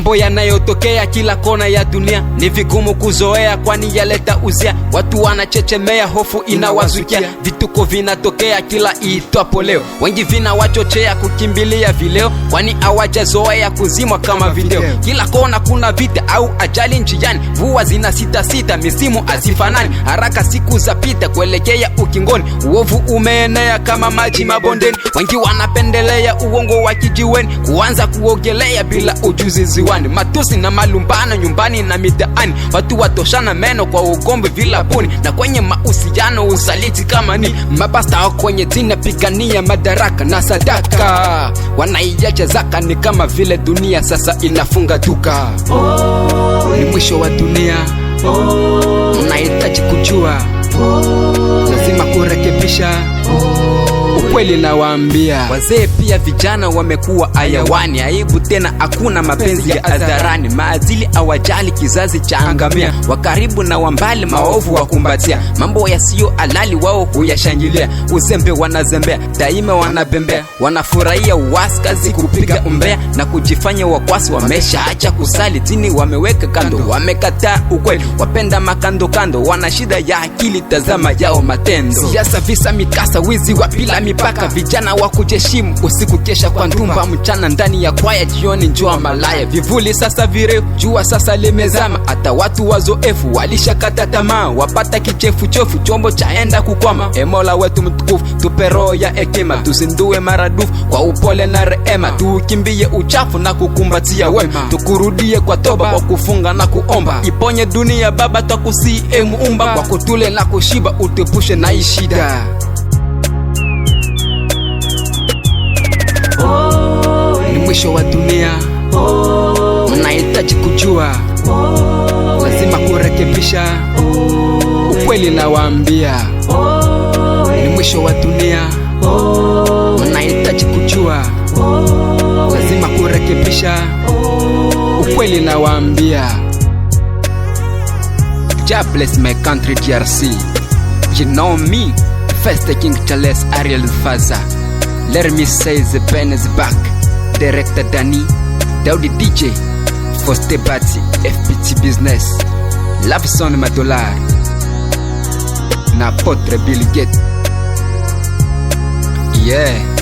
Mambo yanayotokea kila kona ya dunia ni vigumu kuzoea, kwani yaleta uzia. Watu wanachechemea, hofu inawazukia, vituko vinatokea kila iitwapo leo. Wengi vinawachochea kukimbilia vileo, kwani hawajazoea kuzimwa kama video. Kila kona kuna vita au ajali njiani, mvua zina sita, misimu hazifanani. Haraka siku zapita kuelekea ukingoni, uovu umeenea kama maji mabondeni. Wengi wanapendelea uongo wa kijiweni, kuanza kuogelea bila ujuzi ziwani. Matusi na malumbano nyumbani na mitaani, watu watoshana meno kwa ugombe vilabuni. Na kwenye mahusiano usaliti kama ni mapasta kwenye dini, pigania madaraka na sadaka, wanaiacha zaka. Ni kama vile dunia sasa inafunga duka. Ni mwisho wa dunia, unahitaji kujua, lazima kurekebisha. Ukweli nawaambia, wazee pia vijana wamekuwa ayawani. Aibu tena, hakuna mapenzi ya hadharani. Maadili awajali, kizazi cha angamia. Wakaribu na wambali, maovu wakumbatia. Mambo yasiyo halali wao huyashangilia. Uzembe wanazembea, daima wanabembea. Wanafurahia uasi, kazi kupiga umbea na kujifanya wakwasi. Wameshaacha kusali, dini wameweka kando, wamekataa ukweli, wapenda makando kando. Wana shida ya akili, tazama yao matendo. Siasa, visa, mikasa, wizi wa bila mipaka. Vijana wa kujeshimu, usiku kesha kwa ndumba, mchana ndani ya kwaya, jioni njua malaya. Vivuli sasa virefu, jua sasa limezama. Hata watu wazoefu walishakata tamaa, wapata kichefu-chefu, chombo chaenda kukwama. Mola wetu mtukufu, tupe roho ya hekima, tuzindue maradufu kwa upole na rehema. Tukimbie uchafu na kukumbatia wema, tukurudie kwa toba, kwa kufunga na kuomba. Iponye dunia Baba, twakusii Muumba, kwa kutule na kushiba, utepushe na ishida. Ni mwisho wa dunia, unahitaji kujua, lazima kurekebisha. Ukweli nawaambia, ni mwisho wa dunia, unahitaji kujua, lazima kurekebisha. Ukweli nawaambia. God bless my country DRC. You know me, First King Charles Ariel Faza. Let me say the pen is back. Director Danny, Daudi DJ, Foste Bati, FPT Business, Lapson Madolar, na Potre Bill Gates. Yeah.